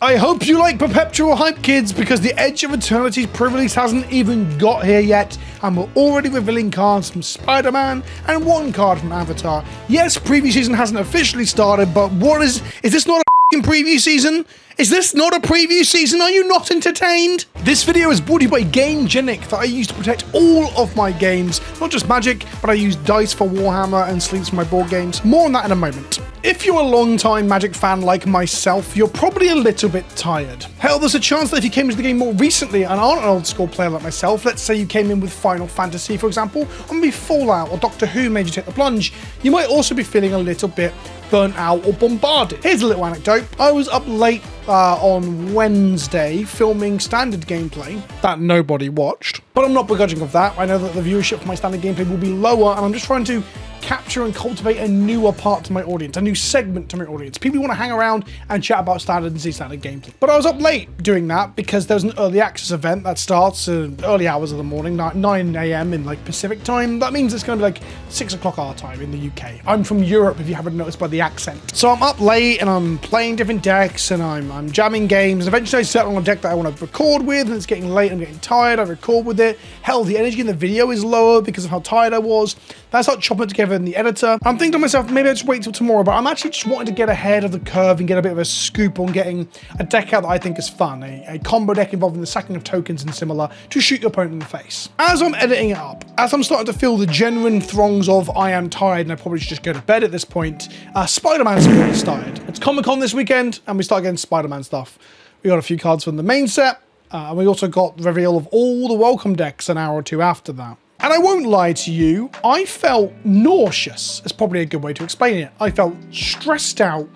I hope you like perpetual hype, kids, because the Edge of Eternity's pre-release hasn't even got here yet, and we're already revealing cards from Spider-Man and one card from Avatar. Yes, preview season hasn't officially started, but is this not a preview season? Is this not a preview season? Are you not entertained? This video is brought to you by Gamegenic that I use to protect all of my games. Not just Magic, but I use dice for Warhammer and sleeves for my board games. More on that in a moment. If you're a long-time Magic fan like myself, you're probably a little bit tired. Hell, there's a chance that if you came into the game more recently and aren't an old-school player like myself, let's say you came in with Final Fantasy, for example, or maybe Fallout or Doctor Who made you take the plunge, you might also be feeling a little bit burnt out or bombarded. Here's a little anecdote. I was up late on Wednesday filming standard gameplay that nobody watched, but I'm not begrudging of that. I know that the viewership for my standard gameplay will be lower, and I'm just trying to capture and cultivate a newer part to my audience, a new segment to my audience. People who want to hang around and chat about standard and see standard gameplay. But I was up late doing that because there's an early access event that starts early hours of the morning, 9 a.m. in like Pacific time. That means it's going to be like 6 o'clock our time in the UK. I'm from Europe, if you haven't noticed by the accent. So I'm up late and I'm playing different decks and I'm jamming games. Eventually I settle on a deck that I want to record with, and it's getting late, I'm getting tired, I record with it. Hell, the energy in the video is lower because of how tired I was. Then I start chopping it together in the editor. I'm thinking to myself, maybe I'll just wait till tomorrow, but I'm actually just wanting to get ahead of the curve and get a bit of a scoop on getting a deck out that I think is fun. A combo deck involving the sacking of tokens and similar to shoot your opponent in the face. As I'm editing it up, as I'm starting to feel the genuine throngs of I am tired and I probably should just go to bed at this point, Spider-Man spoiler started. It's Comic-Con this weekend and we start getting Spider-Man stuff. We got a few cards from the main set, and we also got the reveal of all the welcome decks an hour or two after that. And I won't lie to you, I felt nauseous. It's probably a good way to explain it. I felt stressed out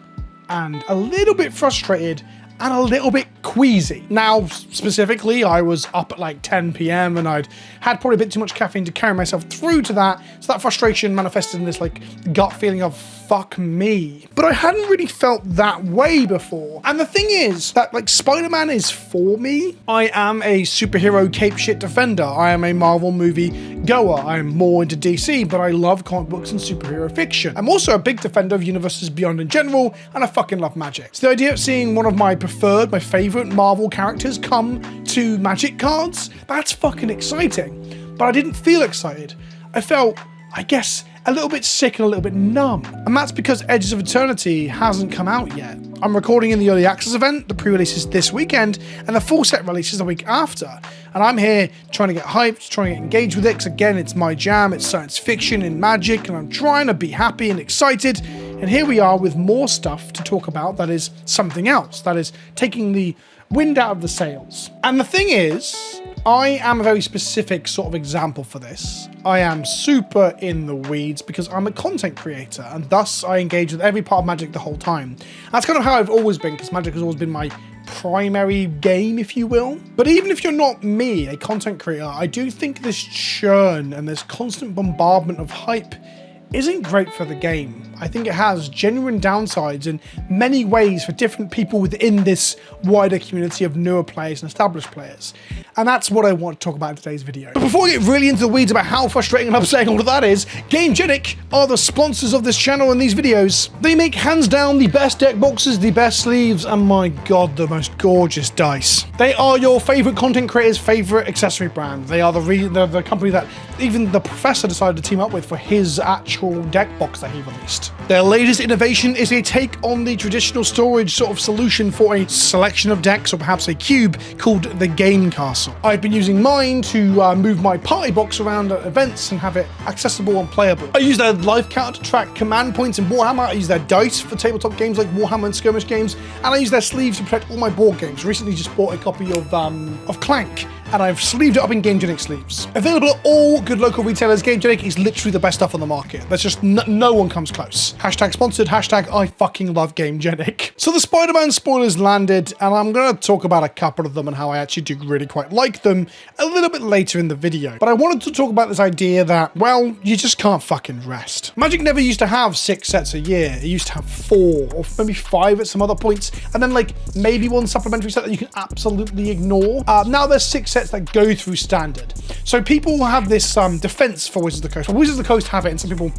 and a little bit frustrated and a little bit queasy. Now, specifically, I was up at like 10 p.m. and I'd had probably a bit too much caffeine to carry myself through to that. So that frustration manifested in this like gut feeling of fuck me. But I hadn't really felt that way before. And the thing is that like Spider-Man is for me. I am a superhero cape shit defender. I am a Marvel movie goer. I'm more into DC, but I love comic books and superhero fiction. I'm also a big defender of universes beyond in general, and I fucking love Magic. So the idea of seeing one of my my favorite Marvel characters come to Magic cards, that's fucking exciting. But I didn't feel excited. I felt, I guess, a little bit sick and a little bit numb. And that's because Edges of Eternity hasn't come out yet. I'm recording in the early access event, the pre-release is this weekend, and the full set release is the week after. And I'm here trying to get hyped, trying to get engaged with it, because again, it's my jam, it's science fiction and magic, and I'm trying to be happy and excited. And here we are with more stuff to talk about that is something else, that is taking the wind out of the sails. And the thing is, I am a very specific sort of example for this. I am super in the weeds because I'm a content creator, and thus I engage with every part of Magic the whole time. That's kind of how I've always been, because Magic has always been my primary game, if you will. But even if you're not me, a content creator, I do think this churn and this constant bombardment of hype isn't great for the game. I think it has genuine downsides in many ways for different people within this wider community of newer players and established players. And that's what I want to talk about in today's video. But before we get really into the weeds about how frustrating and upsetting all of that is, Gamegenic are the sponsors of this channel and these videos. They make hands down the best deck boxes, the best sleeves, and my god, the most gorgeous dice. They are your favorite content creator's favorite accessory brand. They are the company that even the professor decided to team up with for his actual deck box that he released. Their latest innovation is a take on the traditional storage sort of solution for a selection of decks, or perhaps a cube, called the Game Castle. I've been using mine to move my party box around at events and have it accessible and playable. I use their life counter to track command points in Warhammer, I use their dice for tabletop games like Warhammer and skirmish games, and I use their sleeves to protect all my board games. Recently just bought a copy of Clank, and I've sleeved it up in Gamegenic sleeves. Available at all good local retailers, Gamegenic is literally the best stuff on the market. There's just no one comes close. Hashtag sponsored, hashtag I fucking love Gamegenic. So the Spider-Man spoilers landed, and I'm gonna talk about a couple of them and how I actually do really quite like them a little bit later in the video. But I wanted to talk about this idea that, well, you just can't fucking rest. Magic never used to have 6 sets a year. It used to have 4 or maybe 5 at some other points, and then like maybe one supplementary set that you can absolutely ignore. Now there's 6 sets sets that go through standard. So people have this defense for Wizards of the Coast. Well, Wizards of the Coast have it, and some people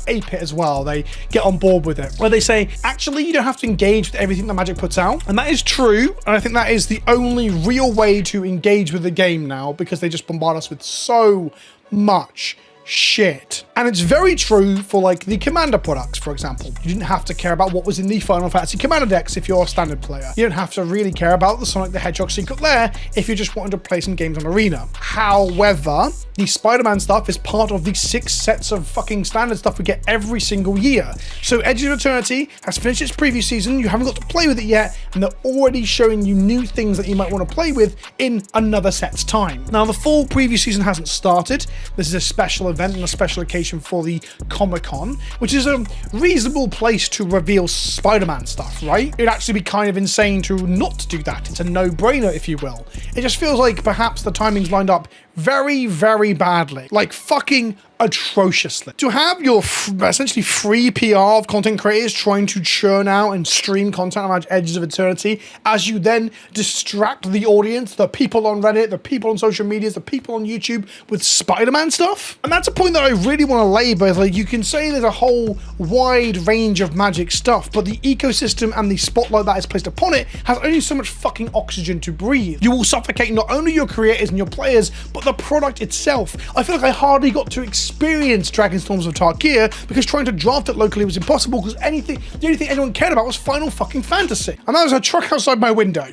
ape it as well. They get on board with it, where they say, actually, you don't have to engage with everything that Magic puts out. And that is true, and I think that is the only real way to engage with the game now, because they just bombard us with so much shit. And it's very true for like the Commander products, for example. You didn't have to care about what was in the Final Fantasy Commander decks if you're a standard player. You don't have to really care about the Sonic the Hedgehog Secret Lair if you're just wanting to play some games on Arena. However, the Spider-Man stuff is part of the 6 sets of fucking standard stuff we get every single year. So Edge of Eternity has finished its preview season, you haven't got to play with it yet, and they're already showing you new things that you might want to play with in another set's time. Now, the full preview season hasn't started. This is a special event and a special occasion for the Comic-Con, which is a reasonable place to reveal Spider-Man stuff, right? It'd actually be kind of insane to not do that. It's a no-brainer, if you will. It just feels like perhaps the timing's lined up very, very badly. Like fucking atrociously. To have your essentially free PR of content creators trying to churn out and stream content around Edges of Eternity as you then distract the audience, the people on Reddit, the people on social medias, the people on YouTube with Spider-Man stuff. And that's a point that I really want to labor. Like, you can say there's a whole wide range of Magic stuff, but the ecosystem and the spotlight that is placed upon it has only so much fucking oxygen to breathe. You will suffocate not only your creators and your players, but the product itself. I feel like I hardly got to experience Dragonstorms of Tarkir because trying to draft it locally was impossible, because the only thing anyone cared about was Final fucking Fantasy. And that was a truck outside my window.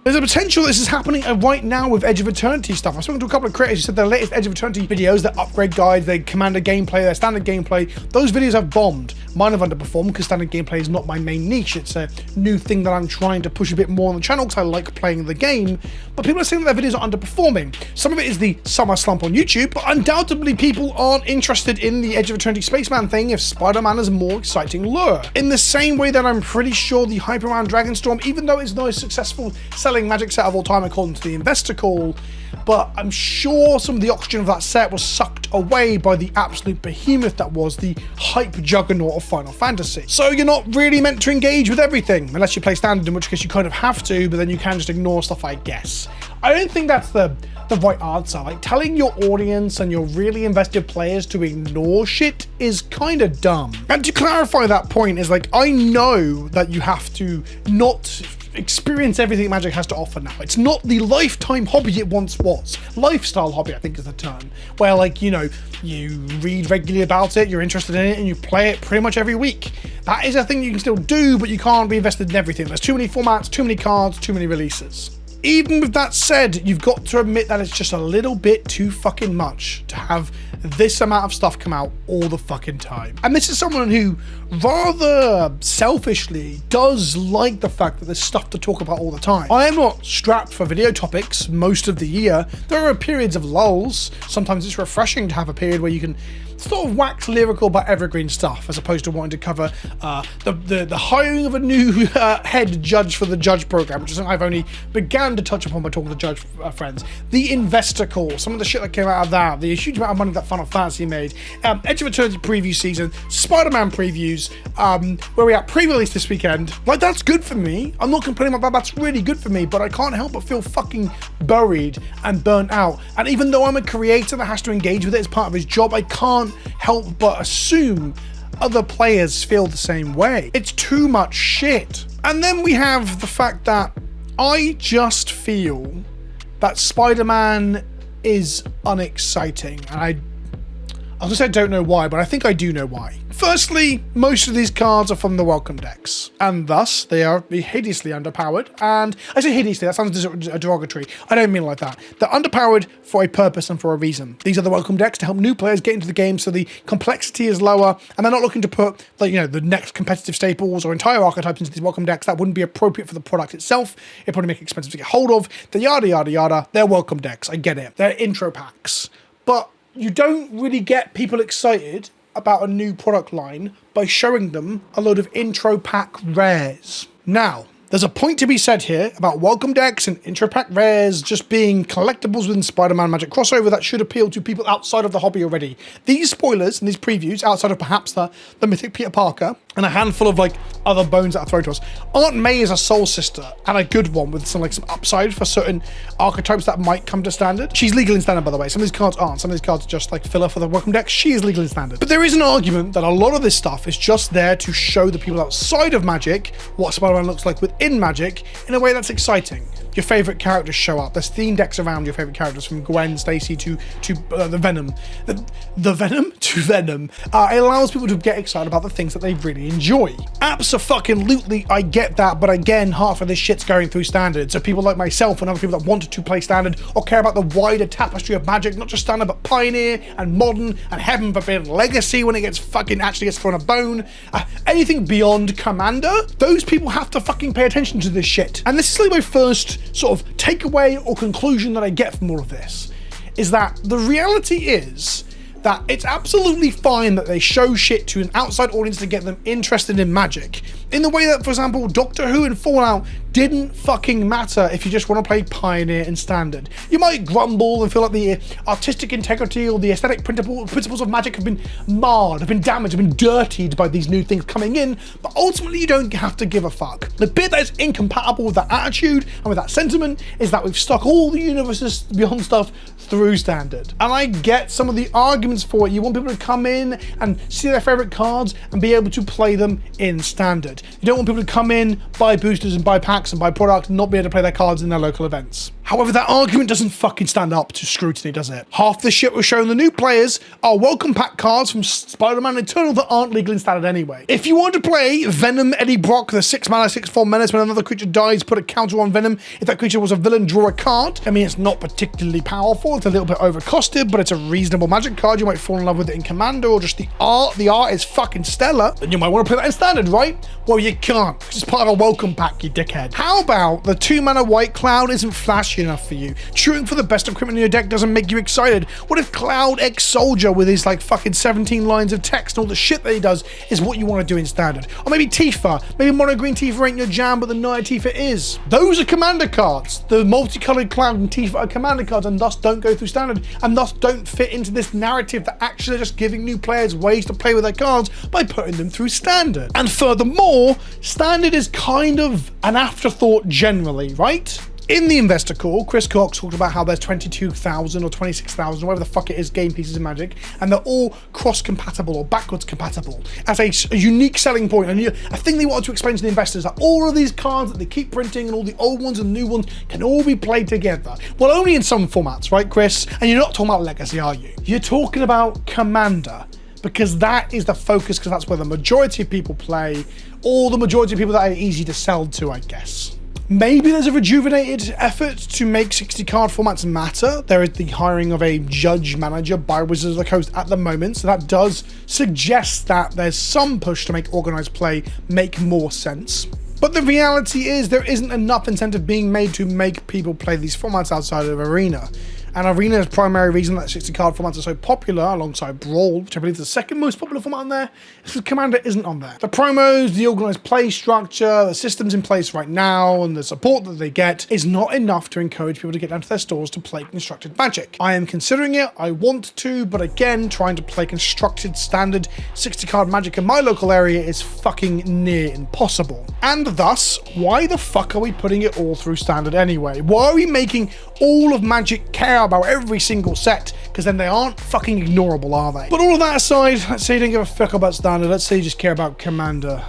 There's a potential this is happening right now with Edge of Eternity stuff. I've spoken to a couple of creators who said their latest Edge of Eternity videos, their upgrade guides, their Commander gameplay, their standard gameplay, those videos have bombed. Mine have underperformed because standard gameplay is not my main niche. It's a new thing that I'm trying to push a bit more on the channel because I like playing the game. But people are saying that their videos are underperforming. Some of it is the summer slump on YouTube, but undoubtedly people aren't interested in the Edge of Eternity Spaceman thing if Spider-Man has a more exciting lure. In the same way that I'm pretty sure the hype around Dragonstorm, even though it's the most successful selling Magic set of all time according to the investor call, but I'm sure some of the oxygen of that set was sucked away by the absolute behemoth that was the hype juggernaut of Final Fantasy. So you're not really meant to engage with everything, unless you play standard, in which case you kind of have to, but then you can just ignore stuff, I guess. I don't think that's the right answer. Like, telling your audience and your really invested players to ignore shit is kind of dumb. And to clarify that point is, like, I know that you have to not experience everything Magic has to offer now. It's not the lifetime hobby it once was. Lifestyle hobby, I think, is the term. Where, like, you know, you read regularly about it, you're interested in it, and you play it pretty much every week. That is a thing you can still do, but you can't be invested in everything. There's too many formats, too many cards, too many releases. Even with that said, you've got to admit that it's just a little bit too fucking much to have this amount of stuff come out all the fucking time. And this is someone who rather selfishly does like the fact that there's stuff to talk about all the time. I am not strapped for video topics most of the year. There are periods of lulls. Sometimes it's refreshing to have a period where you can sort of wax lyrical about evergreen stuff, as opposed to wanting to cover the hiring of a new head judge for the judge program, which is something I've only began to touch upon by talking to judge friends. The investor call, some of the shit that came out of that, the huge amount of money that Final Fantasy made, Edge of Eternity preview season, Spider-Man previews, where we at pre-release this weekend. Like, that's good for me. I'm not complaining about that. That's really good for me, but I can't help but feel fucking buried and burnt out. And even though I'm a creator that has to engage with it as part of his job, I can't help but assume other players feel the same way. It's too much shit. And then we have the fact that I just feel that Spider-Man is unexciting, and I was gonna say I don't know why, but I think I do know why. Firstly, most of these cards are from the welcome decks, and thus they are hideously underpowered. And I say hideously, that sounds derogatory. I don't mean it like that. They're underpowered for a purpose and for a reason. These are the welcome decks to help new players get into the game, so the complexity is lower, and they're not looking to put, like, you know, the next competitive staples or entire archetypes into these welcome decks. That wouldn't be appropriate for the product itself. It'd probably make it expensive to get hold of. The yada yada yada. They're welcome decks. I get it. They're intro packs, but you don't really get people excited about a new product line by showing them a load of intro pack rares. Now, there's a point to be said here about welcome decks and intro pack rares just being collectibles within Spider-Man Magic crossover that should appeal to people outside of the hobby already. These spoilers and these previews, outside of perhaps the Mythic Peter Parker, and a handful of like other bones that are thrown to us. Aunt May is a soul sister and a good one with some upside for certain archetypes that might come to standard. She's legal in standard, by the way. Some of these cards aren't. Some of these cards are just like filler for the welcome deck. She is legal in standard. But there is an argument that a lot of this stuff is just there to show the people outside of Magic what Spider-Man looks like within Magic in a way that's exciting. Your favorite characters show up. There's theme decks around your favorite characters, from Gwen Stacy to the Venom. The Venom to Venom. It allows people to get excited about the things that they really enjoy. Abso-fucking-lutely, I get that, but again, half of this shit's going through standard. So people like myself and other people that wanted to play standard or care about the wider tapestry of Magic, not just standard, but Pioneer and Modern and heaven forbid Legacy when it actually gets thrown a bone. Anything beyond Commander, those people have to fucking pay attention to this shit. And this is like my first sort of takeaway or conclusion that I get from all of this, is that the reality is that it's absolutely fine that they show shit to an outside audience to get them interested in Magic. In the way that, for example, Doctor Who and Fallout didn't fucking matter if you just want to play Pioneer and Standard. You might grumble and feel like the artistic integrity or the aesthetic principles of Magic have been marred, have been damaged, have been dirtied by these new things coming in, but ultimately you don't have to give a fuck. The bit that is incompatible with that attitude and with that sentiment is that we've stuck all the Universes Beyond stuff through Standard. And I get some of the arguments for it. You want people to come in and see their favorite cards and be able to play them in Standard. You don't want people to come in, buy boosters and buy packs and buy product and not be able to play their cards in their local events. However, that argument doesn't fucking stand up to scrutiny, does it? Half the shit we're showing the new players are welcome pack cards from Spider-Man Eternal that aren't legal in Standard anyway. If you want to play Venom Eddie Brock, the 6 mana 6/4 menace, when another creature dies, put a counter on Venom. If that creature was a villain, draw a card. I mean, it's not particularly powerful. It's a little bit overcosted, but it's a reasonable Magic card. You might fall in love with it in Commander, or just the art. The art is fucking stellar. And you might want to play that in Standard, right? Well, you can't, because it's part of a welcome pack, you dickhead. How about the 2 mana White Cloud isn't flashy enough for you? Cheering for the best equipment in your deck doesn't make you excited. What if Cloud X Soldier with his like fucking 17 lines of text and all the shit that he does is what you want to do in Standard? Or maybe Tifa. Maybe Mono Green Tifa ain't your jam, but the Naya Tifa is. Those are Commander cards. The multicolored Cloud and Tifa are Commander cards and thus don't go through Standard and thus don't fit into this narrative that actually are just giving new players ways to play with their cards by putting them through Standard. And furthermore, Standard is kind of an afterthought generally, right? In the investor call, Chris Cox talked about how there's 22,000 or 26,000, whatever the fuck it is, game pieces in Magic, and they're all cross-compatible or backwards compatible as a unique selling point. And a thing they wanted to explain to the investors that all of these cards that they keep printing and all the old ones and new ones can all be played together. Well, only in some formats, right, Chris? And you're not talking about Legacy, are you? You're talking about Commander, because that is the focus, because that's where the majority of people play, or the majority of people that are easy to sell to, I guess. Maybe there's a rejuvenated effort to make 60 card formats matter. There is the hiring of a judge manager by Wizards of the Coast at the moment, so that does suggest that there's some push to make organized play make more sense. But the reality is there isn't enough incentive being made to make people play these formats outside of Arena. And Arena's primary reason that 60 card formats are so popular, alongside Brawl, which I believe is the second most popular format on there, is because Commander isn't on there. The promos, the organized play structure, the systems in place right now, and the support that they get is not enough to encourage people to get down to their stores to play constructed Magic. I am considering it, I want to, but again, trying to play constructed standard 60 card Magic in my local area is fucking near impossible. And thus, why the fuck are we putting it all through Standard anyway? Why are we making all of Magic care about every single set? Because then they aren't fucking ignorable, are they? But all of that aside, let's say you don't give a fuck about Standard, let's say you just care about Commander.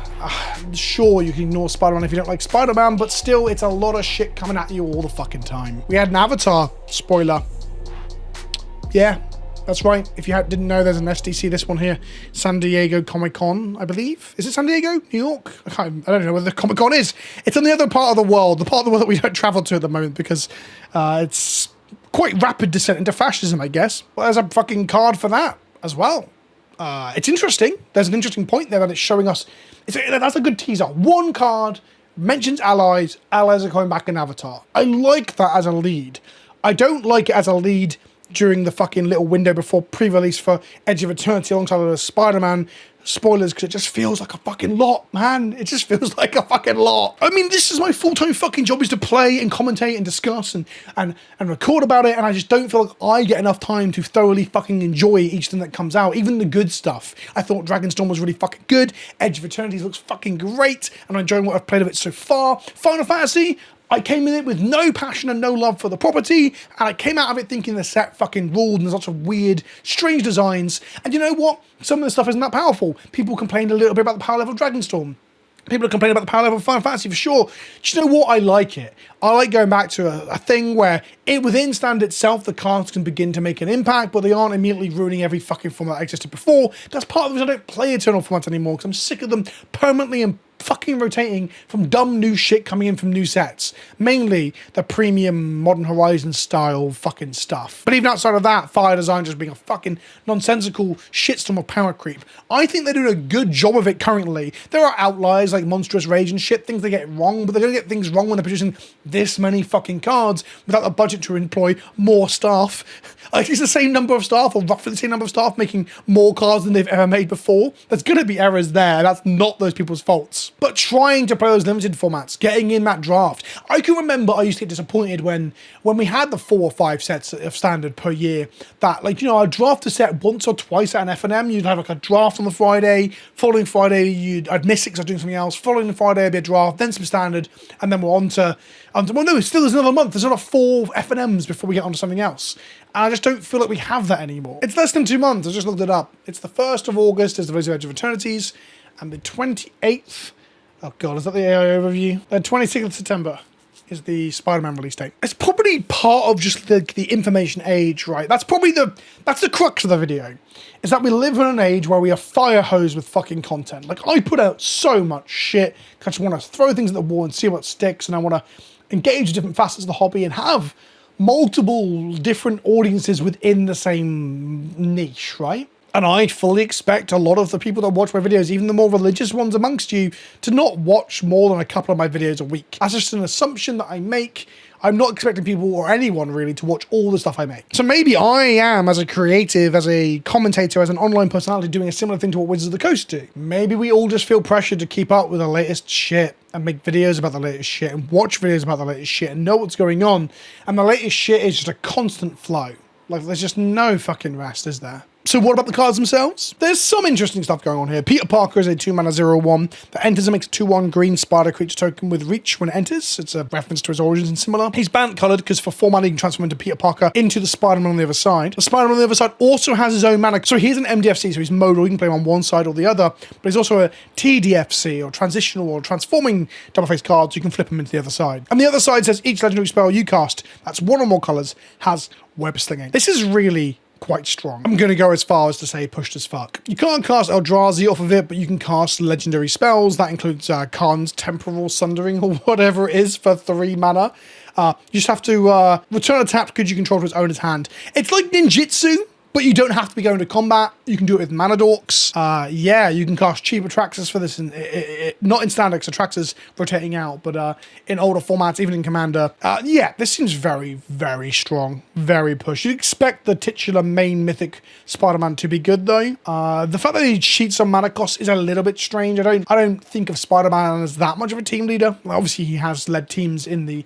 Sure, you can ignore Spider-Man if you don't like Spider-Man, but still, it's a lot of shit coming at you all the fucking time. We had an Avatar spoiler. Yeah, that's right. If you didn't know, there's an SDC, this one here, San Diego Comic-Con, I believe. Is it San Diego? New York? I don't know where the Comic-Con is. It's in the other part of the world, the part of the world that we don't travel to at the moment, because it's quite rapid descent into fascism, I guess. Well, there's a fucking card for that as well. It's interesting. There's an interesting point there that it's showing us. That's a good teaser. One card mentions allies. Allies are coming back in Avatar. I like that as a lead. I don't like it as a lead during the fucking little window before pre-release for Edge of Eternity alongside the Spider-Man spoilers, because it just feels like a fucking lot, man. It just feels like a fucking lot. I mean, this is my full-time fucking job, is to play and commentate and discuss and record about it, and I just don't feel like I get enough time to thoroughly fucking enjoy each thing that comes out, even the good stuff. I thought Dragonstorm was really fucking good. Edge of Eternity looks fucking great, and I'm enjoying what I've played of it so far. Final Fantasy, I came in it with no passion and no love for the property, and I came out of it thinking the set fucking ruled, and there's lots of weird, strange designs. And you know what? Some of the stuff isn't that powerful. People complained a little bit about the power level of Dragonstorm. People are complaining about the power level of Final Fantasy for sure. Do you know what? I like it. I like going back to a thing where within standard itself, the cards can begin to make an impact, but they aren't immediately ruining every fucking format that existed before. That's part of the reason I don't play Eternal formats anymore, because I'm sick of them permanently and fucking rotating from dumb new shit coming in from new sets. Mainly the premium Modern Horizons style fucking stuff. But even outside of that, fire design just being a fucking nonsensical shitstorm of power creep. I think they're doing a good job of it currently. There are outliers like Monstrous Rage and shit, things they get wrong, but they're gonna get things wrong when they're producing this many fucking cards without the budget to employ more staff. Like, it's the same number of staff, or roughly the same number of staff, making more cards than they've ever made before. There's gonna be errors there. That's not those people's faults. But trying to play those limited formats, getting in that draft. I can remember I used to get disappointed when we had the 4 or 5 sets of standard per year, that, like, you know, I'd draft a set once or twice at an F&M. You'd have like a draft on the Friday, following Friday I'd miss it because I was doing something else, following the Friday I'd be a draft, then some standard, and then we're on to well, no, still there's another month. There's another 4 F&Ms before we get on to something else. And I just don't feel like we have that anymore. It's less than 2 months. I just looked it up. It's the 1st of August is the release of Edge of Eternities, and the 28th, oh god, is that the AI overview? The 26th of September is the Spider-Man release date. It's probably part of just the information age, right? That's probably that's the crux of the video, is that we live in an age where we are fire hosed with fucking content. Like, I put out so much shit because I just want to throw things at the wall and see what sticks, and I want to engage different facets of the hobby and have multiple different audiences within the same niche, right? And I fully expect a lot of the people that watch my videos, even the more religious ones amongst you, to not watch more than a couple of my videos a week. That's just an assumption that I make. I'm not expecting people, or anyone really, to watch all the stuff I make. So maybe I am, as a creative, as a commentator, as an online personality, doing a similar thing to what Wizards of the Coast do. Maybe we all just feel pressured to keep up with the latest shit and make videos about the latest shit and watch videos about the latest shit and know what's going on. And the latest shit is just a constant flow. Like, there's just no fucking rest, is there? So what about the cards themselves? There's some interesting stuff going on here. Peter Parker is a 2-mana 0/1 that enters and makes a 2/1 green spider creature token with reach when it enters. It's a reference to his origins and similar. He's band colored because for 4 mana you can transform into Peter Parker into the Spider-Man on the other side. The Spider-Man on the other side also has his own mana. So he's an MDFC, so he's modal. You can play him on one side or the other. But he's also a TDFC, or transitional or transforming double-faced card, so you can flip him into the other side. And the other side says each legendary spell you cast, that's 1 or more colors, has web slinging. This is really quite strong. I'm going to go as far as to say pushed as fuck. You can't cast Eldrazi off of it, but you can cast legendary spells. That includes Khan's Temporal Sundering, or whatever it is, for 3 mana. You just have to return a tapped creature you control to its owner's hand. It's like ninjutsu, but you don't have to be going to combat. You can do it with mana dorks. Yeah, you can cast cheap Atraxas for this, not in standard, because Atraxas rotating out, but in older formats, even in Commander. Yeah, this seems very, very strong, very push. You'd expect the titular main mythic Spider-Man to be good, though. The fact that he cheats on mana costs is a little bit strange. I don't think of Spider-Man as that much of a team leader. Well, obviously, he has led teams in the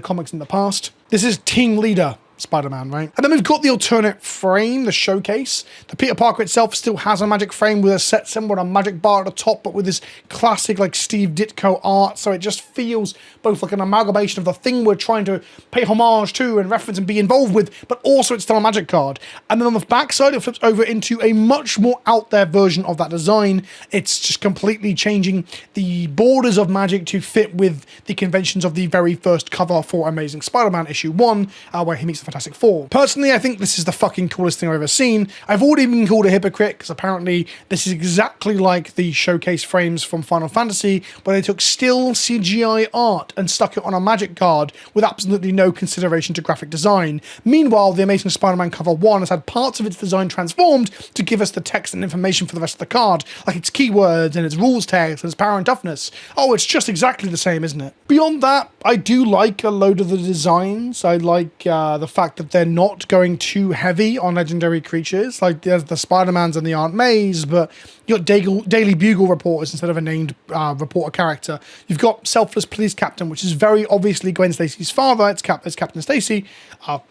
comics in the past. This is team leader Spider-Man, right? And then we've got the alternate frame, the showcase. The Peter Parker itself still has a magic frame with a set symbol and a magic bar at the top, but with this classic, like, Steve Ditko art, so it just feels both like an amalgamation of the thing we're trying to pay homage to and reference and be involved with, but also it's still a magic card. And then on the back side, it flips over into a much more out there version of that design. It's just completely changing the borders of magic to fit with the conventions of the very first cover for Amazing Spider-Man issue 1, where he meets the Fantastic Four. Personally, I think this is the fucking coolest thing I've ever seen. I've already been called a hypocrite because apparently this is exactly like the showcase frames from Final Fantasy, where they took still CGI art and stuck it on a magic card with absolutely no consideration to graphic design. Meanwhile, the Amazing Spider-Man cover 1 has had parts of its design transformed to give us the text and information for the rest of the card, like its keywords and its rules text and its power and toughness. Oh, it's just exactly the same, isn't it? Beyond that, I do like a load of the designs. I like the fact that they're not going too heavy on legendary creatures. Like there's the Spider-Mans and the Aunt Mays, but you got Daily Bugle reporters instead of a named reporter character. You've got Selfless Police Captain, which is very obviously Gwen Stacy's father. It's Captain Stacy,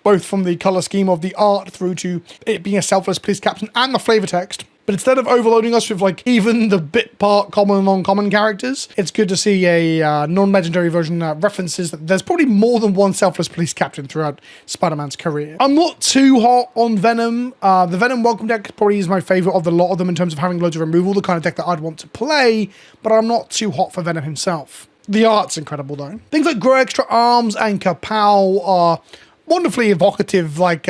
both from the color scheme of the art through to it being a selfless police captain and the flavor text. But instead of overloading us with like even the bit part common and non-common characters, it's good to see a non-legendary version that references that there's probably more than one selfless police captain throughout Spider-Man's career. I'm not too hot on Venom. The Venom Welcome deck probably is my favorite of the lot of them in terms of having loads of removal, the kind of deck that I'd want to play, but I'm not too hot for Venom himself. The art's incredible though. Things like Grow Extra Arms and Kapow are wonderfully evocative, like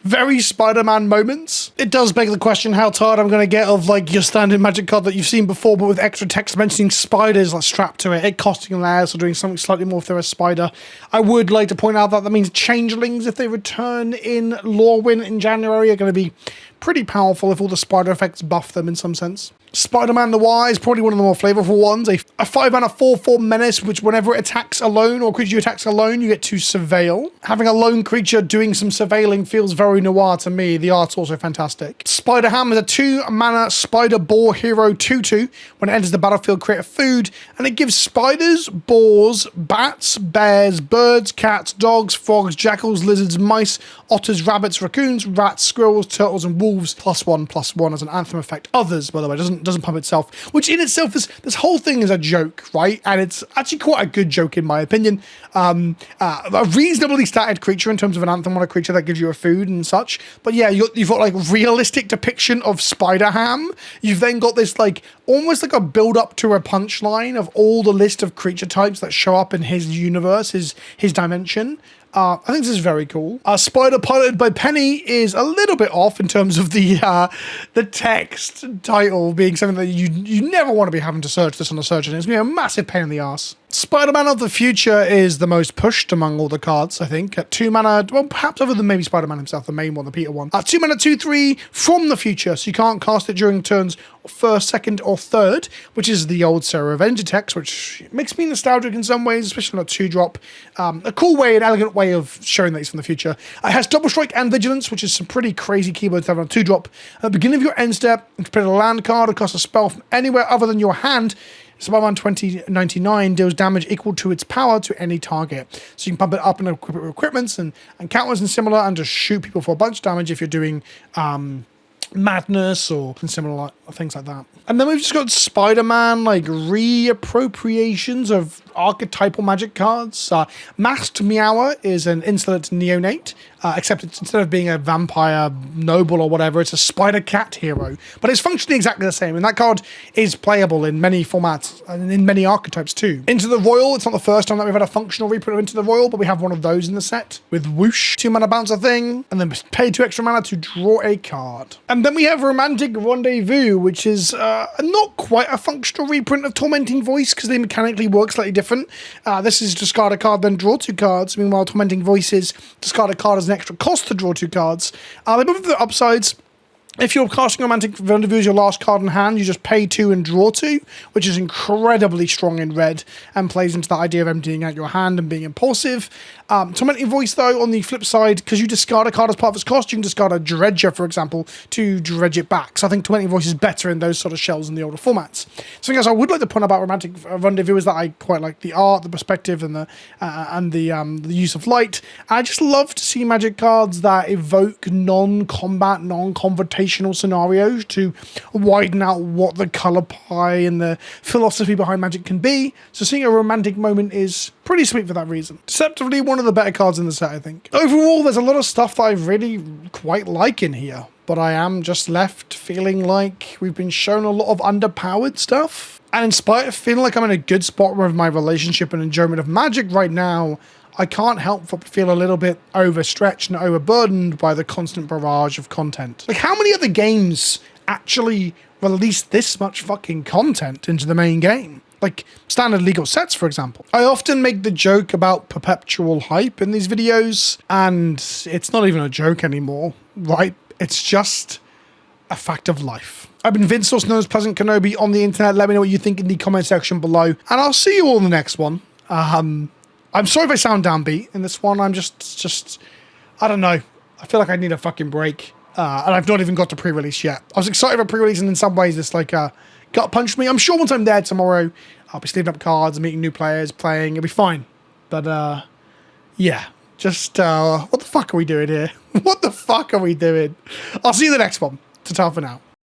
very Spider-Man moments. It does beg the question how tired I'm going to get of like your standard Magic card that you've seen before, but with extra text mentioning spiders like strapped to it costing less or doing something slightly more if they're a spider. I would like to point out that means changelings, if they return in Lorwyn in January, are going to be pretty powerful if all the spider effects buff them in some sense. Spider-Man the Wise, probably one of the more flavorful ones. A 5-mana 4/4 menace, which whenever it attacks alone or creature you attacks alone, you get to surveil. Having a lone creature doing some surveilling feels very noir to me. The art's also fantastic. Spider-Ham is a 2-mana Spider Boar Hero 2/2. When it enters the battlefield, create a food, and it gives spiders, boars, bats, bears, birds, cats, dogs, frogs, jackals, lizards, mice, otters, rabbits, raccoons, rats, squirrels, turtles, and wolves +1/+1 as an anthem effect. Others, by the way, doesn't pump itself, which in itself is, this whole thing is a joke, right? And it's actually quite a good joke in my opinion. A reasonably statted creature in terms of an anthem on a creature that gives you a food and such. But yeah, you've got like realistic depiction of Spider-Ham. You've then got this like almost like a build up to a punchline of all the list of creature types that show up in his universe, his dimension. I think this is very cool. Spider piloted by Penny is a little bit off in terms of the text title being something that you never want to be having to search this on a search engine. It's going to be a massive pain in the ass. Spider-Man of the Future is the most pushed among all the cards, I think. At 2 mana, well, perhaps other than maybe Spider-Man himself, the main one, the Peter one. 2 mana, 2/3 from the future, so you can't cast it during turns 1st, 2nd, or 3rd, which is the old Sarah Avenger text, which makes me nostalgic in some ways, especially on a 2-drop. A cool way, an elegant way of showing that it's from the future. It has Double Strike and Vigilance, which is some pretty crazy keywords to have on a 2-drop. At the beginning of your end step, you can play a land card or cast a spell from anywhere other than your hand. Spider-Man 2099 deals damage equal to its power to any target. So you can pump it up and equip it with equipments and counters and similar, and just shoot people for a bunch of damage if you're doing madness or similar things like that. And then we've just got Spider-Man like reappropriations of archetypal Magic cards. Masked Meower is an insolent neonate, except it's, instead of being a vampire noble or whatever, it's a spider cat hero. But it's functionally exactly the same, and that card is playable in many formats and in many archetypes too. Into the Royal, it's not the first time that we've had a functional reprint of Into the Royal, but we have one of those in the set with Whoosh, 2 mana bouncer thing, and then pay 2 extra mana to draw a card. And then we have Romantic Rendezvous, which is not quite a functional reprint of Tormenting Voice because they mechanically work slightly different. This is discard a card, then draw 2 cards. Meanwhile, Tormenting Voice is discard a card as an extra cost to draw 2 cards. They both have the upsides. If you're casting Romantic Rendezvous as your last card in hand, you just pay 2 and draw 2, which is incredibly strong in red and plays into that idea of emptying out your hand and being impulsive. Tormenting Voice, though, on the flip side, because you discard a card as part of its cost, you can discard a Dredger, for example, to dredge it back. So I think Tormenting Voice is better in those sort of shells in the older formats. Something else I would like to point out about Romantic Rendezvous is that I quite like the art, the perspective, and the use of light. I just love to see Magic cards that evoke non-combat, non-confrontational scenarios to widen out what the color pie and the philosophy behind Magic can be. So seeing a romantic moment is pretty sweet for that reason. Deceptively, one of the better cards in the set, I think. Overall, there's a lot of stuff that I really quite like in here, but I am just left feeling like we've been shown a lot of underpowered stuff. And in spite of feeling like I'm in a good spot with my relationship and enjoyment of Magic right now, I can't help but feel a little bit overstretched and overburdened by the constant barrage of content. Like, how many other games actually release this much fucking content into the main game? Like standard legal sets, for example. I often make the joke about perpetual hype in these videos, and it's not even a joke anymore, right? It's just a fact of life. I've been Vince, also known as PleasantKenobi on the internet. Let me know what you think in the comment section below, and I'll see you all in the next one. I'm sorry if I sound downbeat in this one. I don't know. I feel like I need a fucking break. And I've not even got to pre-release yet. I was excited about pre-release, and in some ways it's like gut punched me. I'm sure once I'm there tomorrow, I'll be sleeving up cards, meeting new players, playing. It'll be fine. But yeah, just what the fuck are we doing here? What the fuck are we doing? I'll see you in the next one. Ta-ta for now.